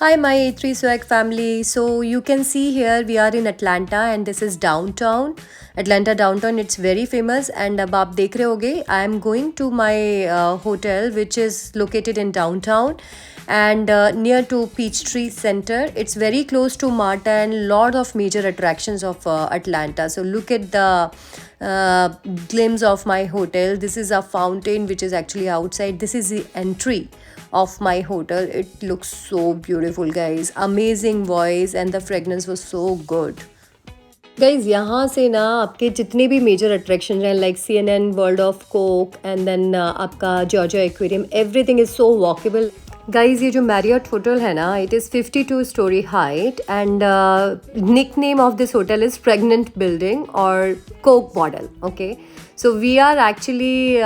Hi, my A3 Swag family. So, you can see here we are in Atlanta and this is downtown. Atlanta downtown, it's very famous. And अब आप देख रहे होगे, I am going to my hotel which is located in downtown and near to Peachtree Center. It's very close to Marta and lot of major attractions of Atlanta. So, look at the uh, glimpse of my hotel. This is a fountain which is actually outside. This is the entry of my hotel. It looks so beautiful, guys. Amazing voice and the fragrance was so good. Guys यहाँ से ना आपके जितने भी major attraction हैं like CNN world of Coke and then आपका Georgia aquarium everything is so walkable. Guys ये जो मैरियट होटल है ना it is 52 story height and nick name of this hotel is pregnant building और Coke model. Okay, so we are actually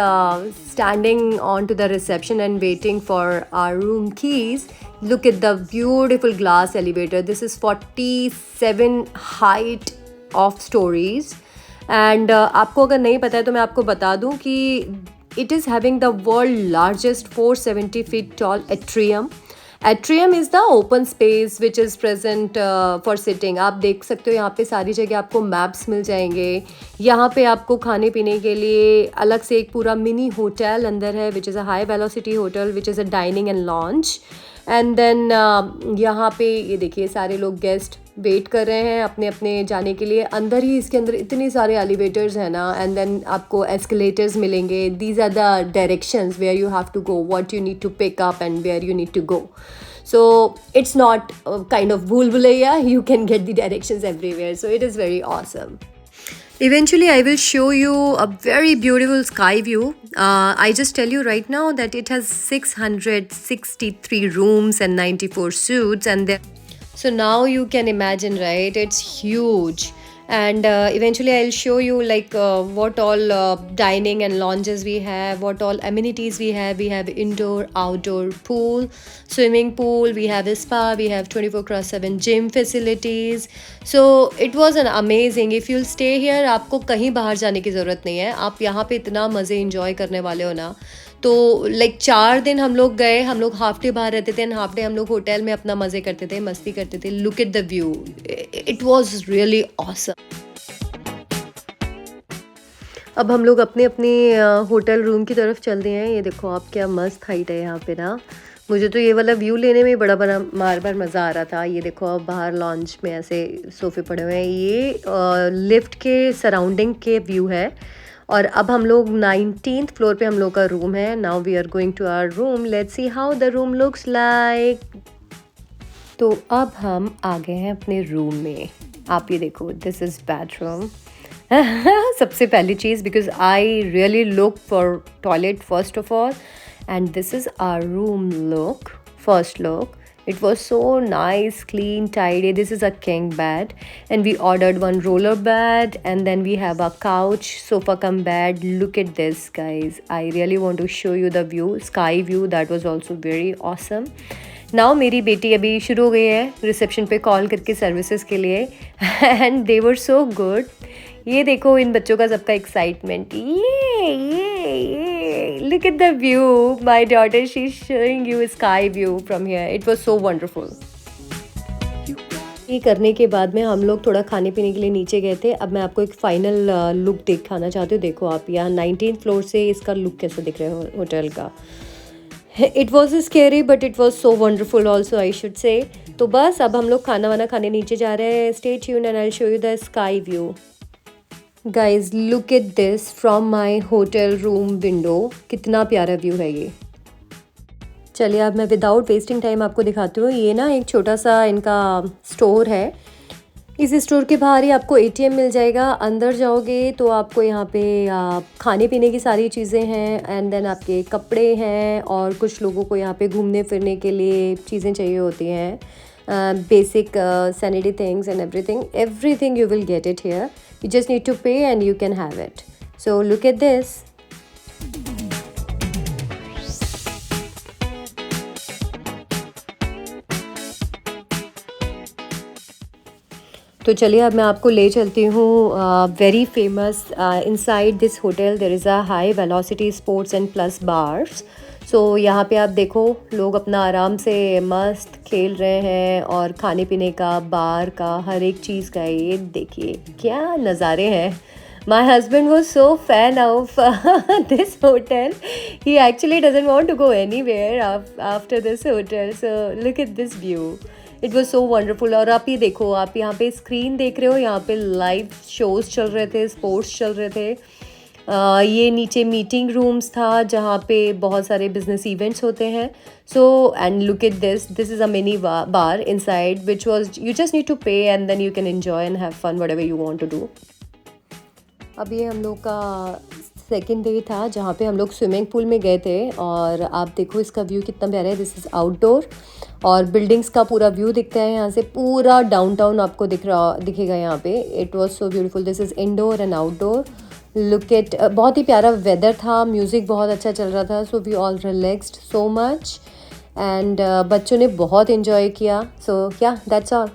standing on to the reception and waiting for our room keys. Look at the beautiful glass elevator. This is 47 height of stories. And आपको अगर नहीं पता है तो मैं आपको बता दूं कि it is having the world largest 470 feet tall atrium. Atrium is the open space which is present for sitting. आप देख सकते हो यहाँ पे सारी जगह आपको मैप्स मिल जाएंगे. यहाँ पे आपको खाने पीने के लिए अलग से एक पूरा मिनी होटल अंदर है which is a high velocity hotel which is a dining and lounge. And then यहाँ पे ये देखिए सारे लोग गेस्ट वेट कर रहे हैं अपने अपने जाने के लिए. अंदर ही इसके अंदर इतने सारे एलिवेटर्स हैं ना एंड देन आपको एस्केलेटर्स मिलेंगे. These are the directions where you have to go, what you need to pick up and where you need to go. So it's not kind of bhul bhulaiya, you can get the directions everywhere, so it is very awesome. Eventually I will show you a very beautiful sky view. I just tell you right now that it has 663 rooms and 94 suites and so now you can imagine, right? It's huge. And eventually I'll show you like what all dining and lounges we have, what all amenities we have. We have indoor outdoor pool, swimming pool, we have a spa, we have 24/7 gym facilities. So it was an amazing. If you'll stay here आपको कहीं बाहर जाने की ज़रूरत नहीं है. आप यहाँ पे इतना मज़े इंजॉय करने वाले हो ना. तो लाइक 4 दिन हम लोग गए, हम लोग हाफ डे बाहर रहते थे एंड हाफ डे हम लोग होटल में अपना मज़े करते थे, मस्ती करते थे. Look at the view, it was really awesome. अब हम लोग अपने अपने होटल रूम की तरफ चलते हैं. ये देखो आप क्या मस्त हाइट है यहाँ पे ना. मुझे तो ये वाला व्यू लेने में बड़ा बड़ा बार मज़ा आ रहा था. ये देखो अब बाहर लॉन्च में ऐसे सोफ़े पड़े हुए हैं. ये लिफ्ट के सराउंडिंग के व्यू है. और अब हम लोग 19th फ्लोर पे हम लोग का रूम है. Now we are going to our room. Let's see how the room looks like. तो अब हम आ गए हैं अपने रूम में. आप ये देखो, दिस इज़ बेडरूम. सबसे पहली चीज़ because I really look for toilet first of all and this is our room look, first look. It was so nice, clean, tidy. This is a king bed and we ordered one roller bed and then we have a couch, sofa cum bed. Look at this, guys. I really want to show you the view, sky view. That was also very awesome. Now मेरी बेटी अभी शुरू हो गई है reception पे call करके services के लिए and they were so good. ये देखो इन बच्चों का सबका एक्साइटमेंट. ये look at the view. My daughter, she's showing you a sky view from here. It was so wonderful. ये करने के बाद में हम लोग थोड़ा खाने पीने के लिए नीचे गए थे. अब मैं आपको एक फाइनल लुक दिखाना चाहती हूँ. देखो आप यहाँ 19th फ्लोर से इसका लुक कैसे दिख रहा है होटल का. It was scary but it was so wonderful also, I should say. तो बस अब हम लोग खाना वाना खाने नीचे जा रहे हैं. Stay tuned and I show you the sky view. Guys look at this from my hotel room window. कितना प्यारा व्यू है ये. चलिए अब मैं विदाउट वेस्टिंग टाइम आपको दिखाती हूँ. ये ना एक छोटा सा इनका स्टोर है. इस स्टोर के बाहर ही आपको ATM मिल जाएगा. अंदर जाओगे तो आपको यहाँ पे खाने पीने की सारी चीज़ें हैं एंड देन आपके कपड़े हैं और कुछ लोगों को यहाँ पे घूमने फिरने के लिए चीज़ें चाहिए होती हैं. Basic sanitary things and everything you will get it here. You just need to pay and you can have it. So look at this. तो चलिए अब मैं आपको ले चलती हूँ very famous inside this hotel there is a high velocity sports and plus bars. So यहाँ पे आप देखो लोग अपना आराम से मस्त खेल रहे हैं और खाने पीने का, बार का, हर एक चीज़ का ये देखिए क्या नज़ारे हैं। My husband was so fan of this hotel. He actually doesn't want to go anywhere after this hotel. So look at this view. It was so wonderful. और आप ये देखो, आप यहाँ पे स्क्रीन देख रहे हो, यहाँ पे लाइव शोज़ चल रहे थे, स्पोर्ट्स चल रहे थे। ये नीचे मीटिंग रूम्स था जहाँ पे बहुत सारे बिजनेस इवेंट्स होते हैं। So and look at this is a mini bar inside which was you just need to pay and then you can enjoy and have fun whatever you want to do. अब ये हम लोग का second day था जहाँ पे हम लोग स्विमिंग पूल में गए थे और आप देखो इसका व्यू कितना प्यारा है। दिस इज़ आउटडोर और बिल्डिंग्स का पूरा व्यू दिखता है यहाँ से, पूरा डाउनटाउन आपको दिखेगा यहाँ पे। It was so beautiful. This is indoor and outdoor. Look at, बहुत ही प्यारा वेदर था, म्यूज़िक बहुत अच्छा चल रहा था। So we all relaxed so much and बच्चों ने बहुत इन्जॉय किया। सो या दैट्स ऑल।